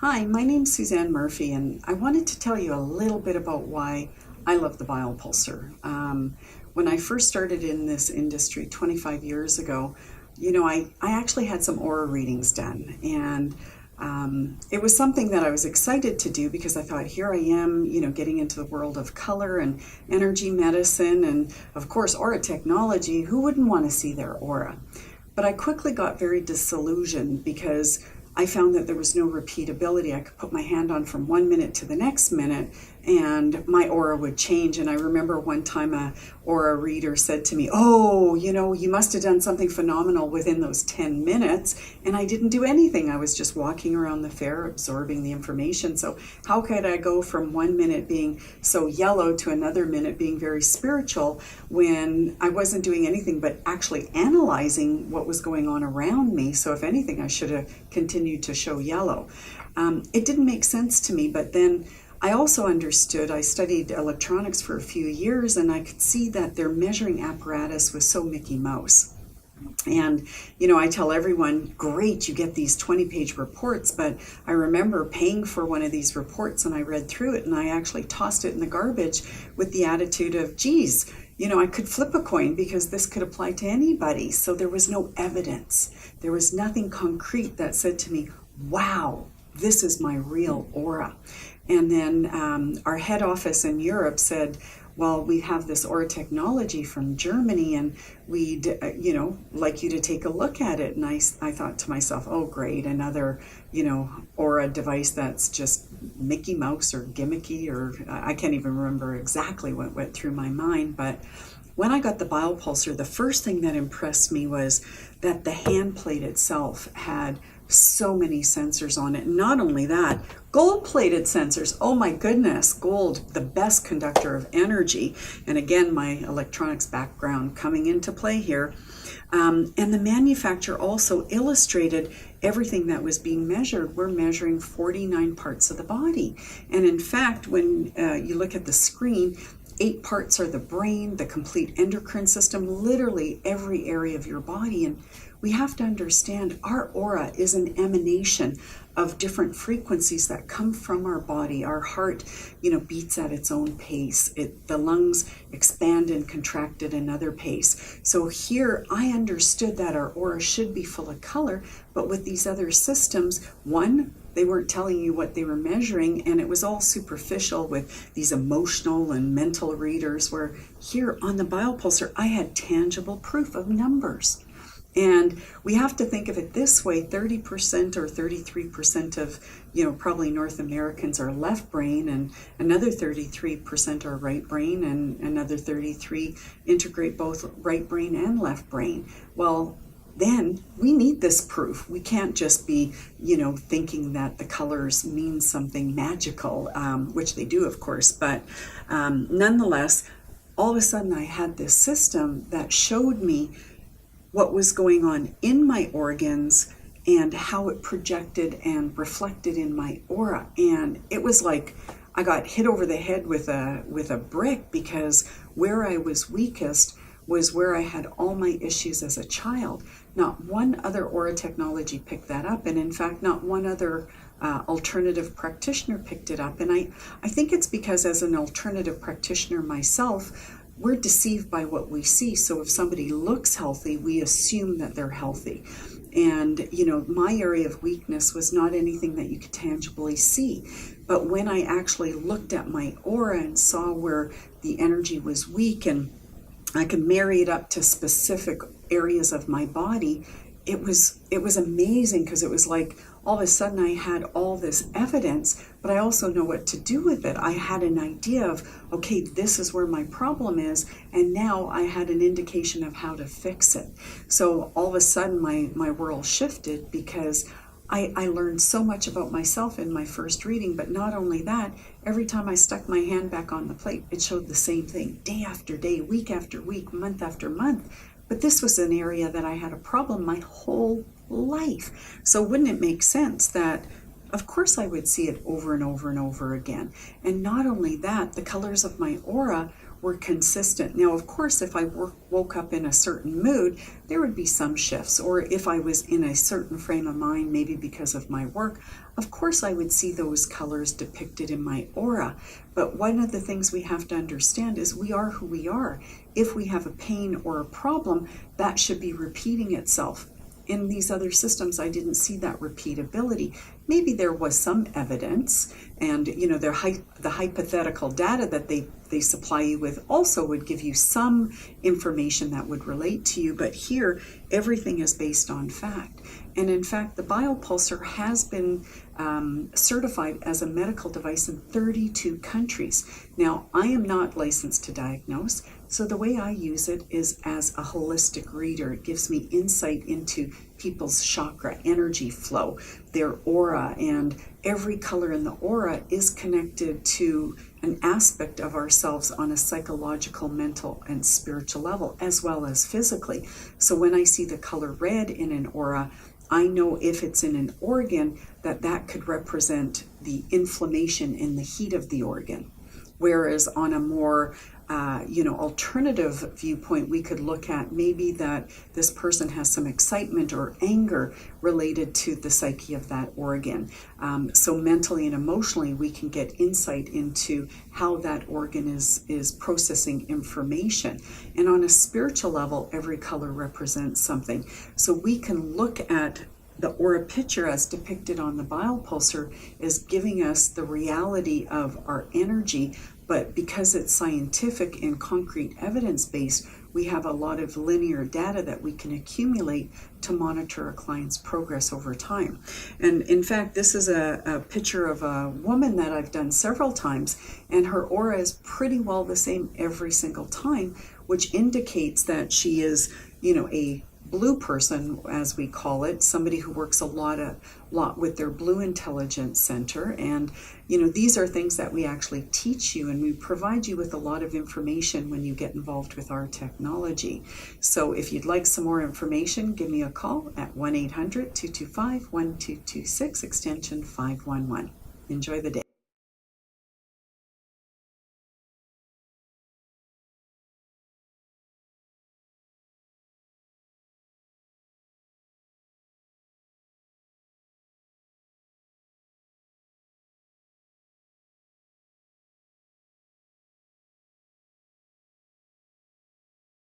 Hi, my name's Suzanne Murphy, and I wanted to tell you a little bit about why I love the Biopulsar. When I first started in this industry 25 years ago, I actually had some aura readings done, and it was something that I was excited to do because I thought, here I am, getting into the world of color and energy medicine, and of course, aura technology. Who wouldn't want to see their aura? But I quickly got very disillusioned because I found that there was no repeatability. I could put my hand on from 1 minute to the next minute and my aura would change. And I remember one time a aura reader said to me, "Oh, you must have done something phenomenal within those 10 minutes." And I didn't do anything. I was just walking around the fair absorbing the information. So how could I go from 1 minute being so yellow to another minute being very spiritual when I wasn't doing anything but actually analyzing what was going on around me? So if anything, I should have continued to show yellow. It didn't make sense to me, but then I also understood. I studied electronics for a few years, and I could see that their measuring apparatus was so Mickey Mouse. And, I tell everyone, great, you get these 20-page reports, but I remember paying for one of these reports and I read through it and I actually tossed it in the garbage with the attitude of, geez, I could flip a coin because this could apply to anybody. So there was no evidence. There was nothing concrete that said to me, wow, this is my real aura. And then our head office in Europe said, well, we have this aura technology from Germany and we'd, like you to take a look at it. And I thought to myself, oh, great, another, aura device that's just Mickey Mouse or gimmicky, or I can't even remember exactly what went through my mind. But when I got the Biopulsar, the first thing that impressed me was that the hand plate itself had so many sensors on it. Not only that, gold-plated sensors. Oh my goodness, gold, the best conductor of energy. And again, my electronics background coming into play here. And the manufacturer also illustrated everything that was being measured. We're measuring 49 parts of the body. And in fact, when you look at the screen, 8 parts are the brain, the complete endocrine system, literally every area of your body. And we have to understand our aura is an emanation of different frequencies that come from our body. Our heart, beats at its own pace. The lungs expand and contract at another pace. So here I understood that our aura should be full of color, but with these other systems, one, they weren't telling you what they were measuring, and it was all superficial with these emotional and mental readers, where here on the Biopulsar, I had tangible proof of numbers. And we have to think of it this way, 30% or 33% of, probably North Americans are left brain, and another 33% are right brain, and another 33 integrate both right brain and left brain. Well, then we need this proof. We can't just be, thinking that the colors mean something magical, which they do, of course, but nonetheless, all of a sudden I had this system that showed me what was going on in my organs and how it projected and reflected in my aura. And it was like I got hit over the head with a brick, because where I was weakest was where I had all my issues as a child. Not one other aura technology picked that up, and in fact, not one other alternative practitioner picked it up. And I think it's because as an alternative practitioner myself, we're deceived by what we see. So if somebody looks healthy, we assume that they're healthy. And, my area of weakness was not anything that you could tangibly see. But when I actually looked at my aura and saw where the energy was weak, and I could marry it up to specific areas of my body, it was amazing, because it was like all of a sudden I had all this evidence, but I also know what to do with it. I had an idea of, okay, this is where my problem is, and now I had an indication of how to fix it. So all of a sudden my world shifted, because I learned so much about myself in my first reading. But not only that, every time I stuck my hand back on the plate, it showed the same thing, day after day, week after week, month after month. But this was an area that I had a problem my whole life. So wouldn't it make sense that, of course, I would see it over and over and over again? And not only that, the colors of my aura were consistent. Now, of course, if I woke up in a certain mood, there would be some shifts. Or if I was in a certain frame of mind, maybe because of my work, of course I would see those colors depicted in my aura. But one of the things we have to understand is we are who we are. If we have a pain or a problem, that should be repeating itself. In these other systems, I didn't see that repeatability. Maybe there was some evidence, and the hypothetical data that they supply you with also would give you some information that would relate to you, but here everything is based on fact. And in fact, the Biopulsar has been certified as a medical device in 32 countries. Now, I am not licensed to diagnose, so the way I use it is as a holistic reader. It gives me insight into people's chakra energy flow, their aura, and every color in the aura is connected to an aspect of ourselves on a psychological, mental, and spiritual level, as well as physically. So when I see the color red in an aura, I know if it's in an organ that could represent the inflammation in the heat of the organ. Whereas on a more alternative viewpoint, we could look at maybe that this person has some excitement or anger related to the psyche of that organ. So mentally and emotionally, we can get insight into how that organ is processing information. And on a spiritual level, every color represents something. So we can look at the aura picture as depicted on the Biopulsar as giving us the reality of our energy, but because it's scientific and concrete evidence-based, we have a lot of linear data that we can accumulate to monitor a client's progress over time. And in fact, this is a picture of a woman that I've done several times, and her aura is pretty well the same every single time, which indicates that she is, a blue person, as we call it, somebody who works a lot with their blue intelligence center. And these are things that we actually teach you, and we provide you with a lot of information when you get involved with our technology. So if you'd like some more information, give me a call at 1-800-225-1226 extension 511. Enjoy the day.